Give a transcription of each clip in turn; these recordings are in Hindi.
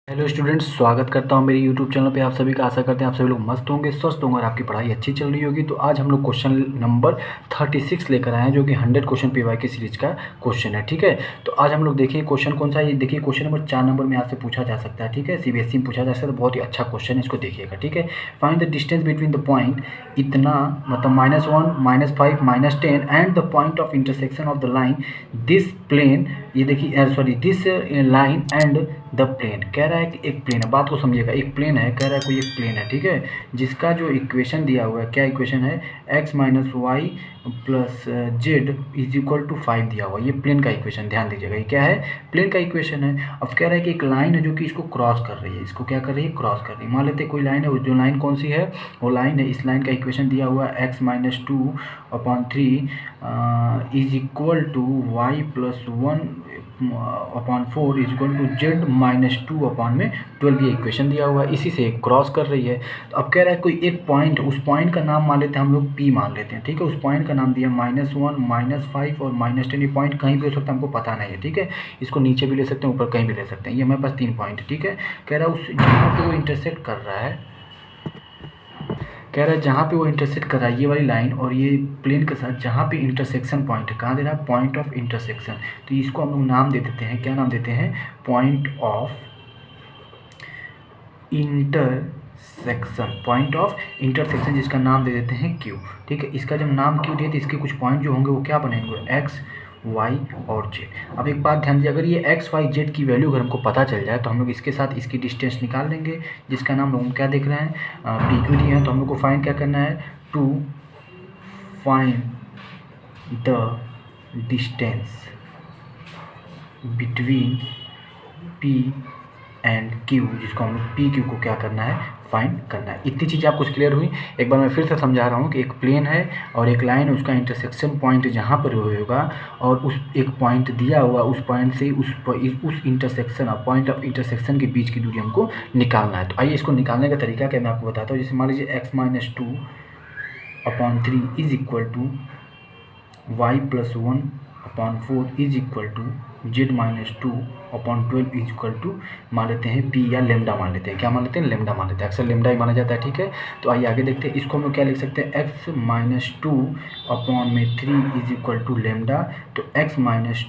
हेलो स्टूडेंट्स, स्वागत करता हूं मेरे यूट्यूब चैनल पे। आप सभी का आशा करते हैं आप सभी लोग मस्त होंगे, स्वस्थ होंगे और आपकी पढ़ाई अच्छी चल रही होगी। तो आज हम लोग क्वेश्चन नंबर 36 लेकर आए हैं, जो कि 100 क्वेश्चन पीवाई की सीरीज का क्वेश्चन है। ठीक है, तो आज हम लोग देखिए क्वेश्चन कौन सा है। ये देखिए क्वेश्चन नंबर 4 नंबर में आपसे पूछा जा सकता है। ठीक है, सीबीएसई में पूछा जा सकता है, बहुत ही अच्छा क्वेश्चन है, इसको देखिएगा। ठीक है, find the distance between the point इतना, मतलब -1, -5, -10 and the point of intersection of the line this plane. ये देखिए sorry, this line and the plane. कह रहा है कि एक प्लेन है, बात को समझिएगा, एक प्लेन है, कह रहा है कोई एक प्लेन है। ठीक है, जिसका जो इक्वेशन दिया हुआ है, क्या इक्वेशन है, x - y + z = 5 दिया हुआ है। ये प्लेन का इक्वेशन, ध्यान दीजिएगा, ये क्या है, प्लेन का इक्वेशन है। अब कह रहा है कि एक लाइन है जो कि इसको क्रॉस कर रही है, इसको क्या कर रही है, क्रॉस कर रही है। मान लेते हैं कोई लाइन है, जो लाइन कौन सी है, वो लाइन है, इस लाइन का इक्वेशन दिया हुआ है x - 2/3 = y + 1/4 = z - 2/12। ये इक्वेशन दिया हुआ है, इसी से क्रॉस कर रही है। तो अब कह रहा है कोई एक पॉइंट, उस पॉइंट का नाम मान लेते हैं हम लोग P मान लेते हैं। ठीक है, उस पॉइंट का नाम दिया -1, -5 और -10। ये पॉइंट कहीं भी हो सकता है, हमको पता नहीं है। ठीक है, इसको नीचे भी ले सकते हैं, ऊपर कहीं भी ले सकते हैं। ये हमारे पास 3 पॉइंट। ठीक है, कह रहा है उस जहाँ पे वो इंटरसेक्ट कर रहा है, कह रहा है जहाँ पे वो इंटरसेक्ट कर रहा है, ये वाली लाइन और ये प्लेन के साथ जहाँ पे इंटरसेक्शन पॉइंट है, कहाँ दे रहा है, पॉइंट ऑफ इंटरसेक्शन। तो इसको हम लोग नाम दे देते हैं, क्या नाम देते हैं, point of intersection. Point of intersection, जिसका नाम दे देते हैं Q। ठीक है, इसका जब नाम Q दिए तो इसके कुछ पॉइंट जो होंगे वो क्या बनेंगे, x, y और z। अब एक बात ध्यान दीजिए, अगर ये x, y, z की वैल्यू अगर हमको पता चल जाए तो हम लोग इसके साथ इसकी डिस्टेंस निकाल लेंगे, जिसका नाम हम क्या देख रहे हैं, PQ दिए हैं। तो हम लोग को फाइंड क्या करना है, to find the distance between P and Q, जिसको हम लोग PQ को क्या करना है, फाइंड करना है। इतनी चीज़ आपको क्लियर हुई। एक बार मैं फिर से समझा रहा हूँ कि एक प्लेन है और एक लाइन, उसका इंटरसेक्शन पॉइंट जहाँ पर होगा और उस एक पॉइंट दिया हुआ, उस पॉइंट से उस इंटरसेक्शन और पॉइंट ऑफ इंटरसेक्शन के बीच की दूरी हमको निकालना है। तो आइए इसको निकालने का तरीका क्या मैं आपको बताता हूँ। जैसे मान लीजिए x - 2/3 = y + 1/4 = z - 2/12 मान लेते हैं p या लेमडा मान लेते हैं। क्या मान लेते हैं, लेमडा मान लेते हैं, अक्सर लेमडा ही माना जाता है। ठीक है, तो आइए आगे देखते हैं। इसको हम लोग क्या लिख सकते हैं, x - 2/3 = लेमडा। तो x -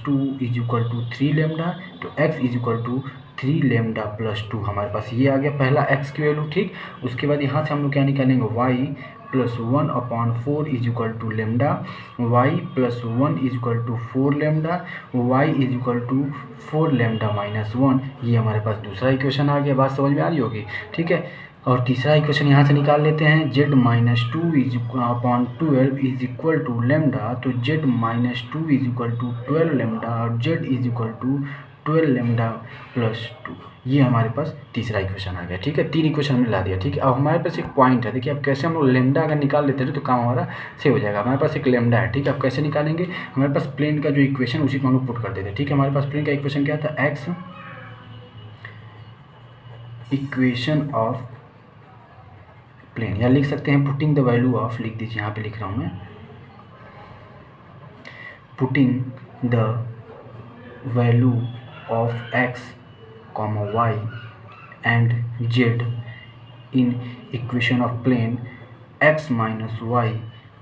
2 = 3 लेमडा, तो x = 3 लेमडा + 2 हमारे पास ये आ गया पहला x की वैल्यू। ठीक, उसके बाद यहाँ से हम लोग क्या निकालेंगे, y + 1/4 = lambda, y + 1 = 4 lambda, y = 4 lambda - 1। ये हमारे पास दूसरा इक्वेशन आ गया, बात समझ में आ रही होगी। ठीक है, और तीसरा इक्वेशन यहाँ से निकाल लेते हैं, z - 2/12 = लेमडा। तो z - 2 = 12 लेमडा और z = 12 लेमडा + 2। ये हमारे पास तीसरा इक्वेशन आ गया। ठीक है, 3 इक्वेशन हमने ला दिया। ठीक है, अब हमारे पास एक पॉइंट है, देखिए अब कैसे हम लोग लेमडा अगर निकाल लेते हैं तो काम हमारा से हो जाएगा। हमारे पास एक लेमडा है। ठीक है, अब कैसे निकालेंगे, हमारे पास प्लेन का जो इक्वेशन उसी को हम लोग पुट कर देते हैं। ठीक है, हमारे पास प्लेन का इक्वेशन क्या था, x इक्वेशन ऑफ प्लेन, या लिख सकते हैं पुटिंग द वैल्यू ऑफ, लिख दीजिए, यहाँ पे लिख रहा हूँ मैं, putting the value of x, y and z in equation of plane x - y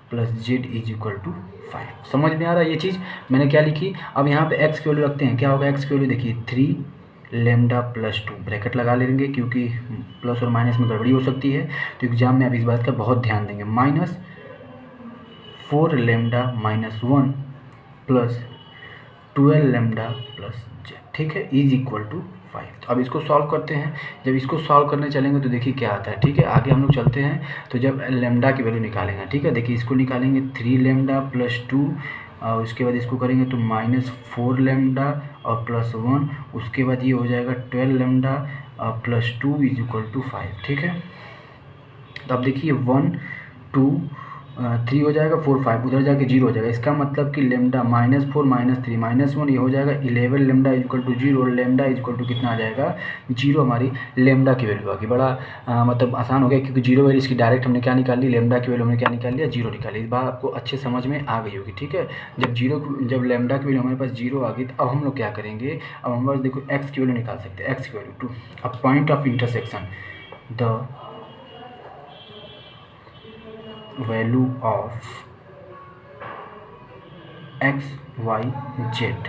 + z = 5। समझ में आ रहा है ये चीज़, मैंने क्या लिखी। अब यहाँ पे x की वैल्यू रखते हैं, क्या होगा x की वैल्यू, देखिए 3 लेमडा + 2, ब्रैकेट लगा लेंगे क्योंकि प्लस और माइनस में गड़बड़ी हो सकती है, तो एग्जाम में आप इस बात का बहुत ध्यान देंगे। -4 लेमडा - 1 + 12 लेमडा + z। ठीक है, = 5। तो अब इसको सॉल्व करते हैं। जब इसको सॉल्व करने चलेंगे तो देखिए क्या आता है। ठीक है, आगे हम लोग चलते हैं। तो जब लेमडा की वैल्यू निकालेंगे, ठीक है, देखिए इसको निकालेंगे 3 लेमडा + 2 और उसके बाद इसको करेंगे तो -4 लेमडा और +1, उसके बाद ये हो जाएगा 12 लेमडा + 2 = 5। ठीक है, तो अब देखिए 1 2 3 हो जाएगा, 4 5 उधर जाके 0 हो जाएगा। इसका मतलब कि लेमडा -4 -3 -1 ये हो जाएगा 11 लेमडा इज इक्वल टू 0 और लेमडा इज इक्वल टू कितना आ जाएगा 0 हमारी लेमडा की वैल्यू आ गई। बड़ा मतलब आसान हो गया क्योंकि 0 वैल्यू इसकी डायरेक्ट हमने क्या निकाल ली, लेमडा की वैल्यू हमने क्या निकाल लिया 0 निकाली। इस बात आपको अच्छे समझ में आ गई होगी, ठीक है। जब लेमडा की वैल्यू हमारे पास 0 आ गई तो अब हम लोग क्या करेंगे, अब हमारे पास देखो एक्स की वैल्यू निकाल सकते हैं। एक्स की value to a point of intersection the value of x y z,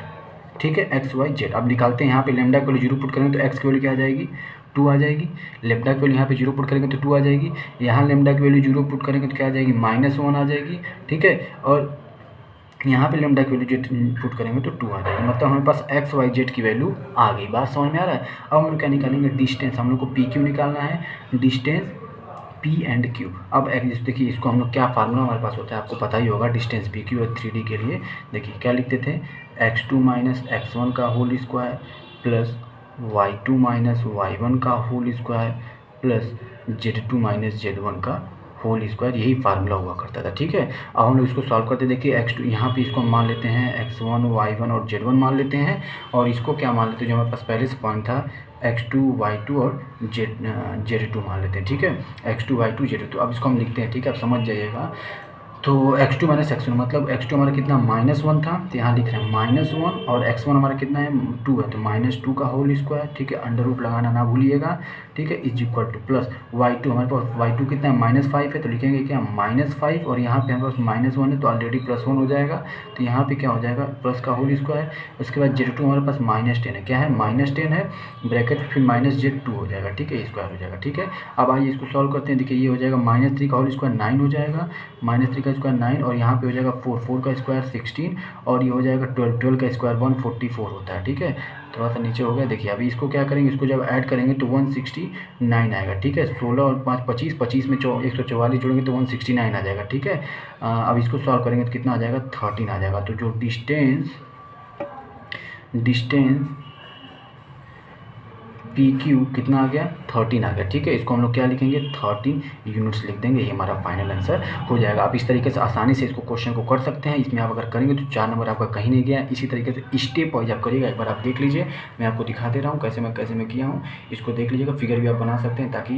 ठीक है, एक्स वाई जेड। अब निकालते हैं यहाँ पे लेमडा की वैल्यू 0 पुट करेंगे तो एक्स की वैल्यू क्या आ जाएगी 2 आ जाएगी। लेमडा की वैल्यू यहाँ पे 0 पुट करेंगे तो 2 आ जाएगी। यहाँ लेमडा की वैल्यू 0 पुट करेंगे तो क्या आ जाएगी -1 आ जाएगी, ठीक है। और यहाँ पे लेमडा की वैल्यू जेड पुट करेंगे तो 2 आ जाएगी। मतलब हमारे पास एक्स वाई जेड की वैल्यू आ गई। बात समझ में आ रहा है। अब हम लोग क्या निकालेंगे, डिस्टेंस। हम लोग को पी क्यू निकालना है, डिस्टेंस पी एंड क्यू। अब देखिए इसको हम लोग क्या फार्मूला हमारे पास होता है आपको पता ही होगा, डिस्टेंस पी क्यू और 3D के लिए। देखिए क्या लिखते थे, x2 - x1 का whole square plus y2 - y1 का whole square plus z2 - z1 का होल स्क्वायर। यही फार्मूला हुआ करता था, ठीक है। अब हम लोग इसको सॉल्व करते देखिए x2 यहाँ पे इसको हम मान लेते हैं x1 y1 और z1 मान लेते हैं, और इसको क्या मान लेते हैं जो हमारे पास पहले से पॉइंट था x2 y2 और z2 मान लेते हैं, ठीक है। x2 y2 z2। अब इसको हम लिखते हैं, ठीक है, आप समझ जाइएगा। तो x2 - x1 मतलब x2 हमारा कितना -1 था, तो यहाँ लिख रहे हैं -1, और x1 हमारा कितना है 2 है, तो -2 का होल स्क्वायर, ठीक है, अंडर रूट लगाना ना भूलिएगा, ठीक है, is equal two plus y2 हमारे पास y2 कितना है -5 है, तो लिखेंगे क्या -5, और यहाँ पे हमारे पास -1 है तो ऑलरेडी +1 हो जाएगा, तो यहाँ पे क्या हो जाएगा प्लस का होल स्क्वायर। उसके बाद z2 हमारे पास -10 है, क्या है -10 है, ब्रैकेट फिर -z2 हो जाएगा, ठीक है, स्क्वायर हो जाएगा, ठीक है। अब आइए इसको सॉल्व करते हैं। देखिए ये हो जाएगा -3 का होल स्क्वायर 9 हो जाएगा, -3 का स्क्वायर 9, और यहाँ पे हो जाएगा 4 का स्क्वायर 16, और ये हो जाएगा 12 का स्क्वायर 144 होता है, ठीक है। थोड़ा सा नीचे हो गया। देखिए अभी इसको क्या करेंगे, इसको जब ऐड करेंगे तो 169 आएगा, ठीक है। 16 और 5 25, 25 में 144 जोड़ेंगे तो 169 आ जाएगा, ठीक है। अब इसको सॉल्व करेंगे तो कितना आ जाएगा 13 आ जाएगा। तो जो डिस्टेंस पी क्यू कितना आ गया 13 आ गया, ठीक है। इसको हम लोग क्या लिखेंगे 13 यूनिट्स लिख देंगे, ये हमारा फाइनल आंसर हो जाएगा। आप इस तरीके से आसानी से इसको क्वेश्चन को कर सकते हैं। इसमें आप अगर करेंगे तो 4 नंबर आपका कहीं नहीं गया। इसी तरीके से स्टेप वाइज आप करिएगा। एक बार आप देख लीजिए, मैं आपको दिखा दे रहा हूँ कैसे मैं किया हूँ, इसको देख लीजिएगा। फिगर भी आप बना सकते हैं ताकि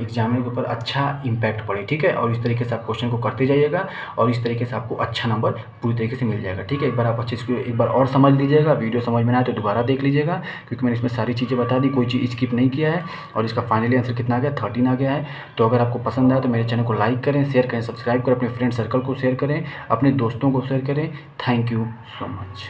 एग्जामिनर के ऊपर अच्छा इम्पैक्ट पड़े, ठीक है। और इस तरीके से आप क्वेश्चन को करते जाइएगा और इस तरीके से आपको अच्छा नंबर पूरी तरीके से मिल जाएगा, ठीक है। एक बार आप अच्छे से एक बार और समझ लीजिएगा, वीडियो समझ में ना आए तो दोबारा देख लीजिएगा, क्योंकि मैंने इसमें सारी चीज़ें बता दी, कोई चीज़ स्किप नहीं किया है। और इसका फाइनली आंसर कितना आ गया 13 आ गया है। तो अगर आपको पसंद आए तो मेरे चैनल को लाइक करें, शेयर करें, सब्सक्राइब करें, अपने फ्रेंड सर्कल को शेयर करें, अपने दोस्तों को शेयर करें। Thank you so much.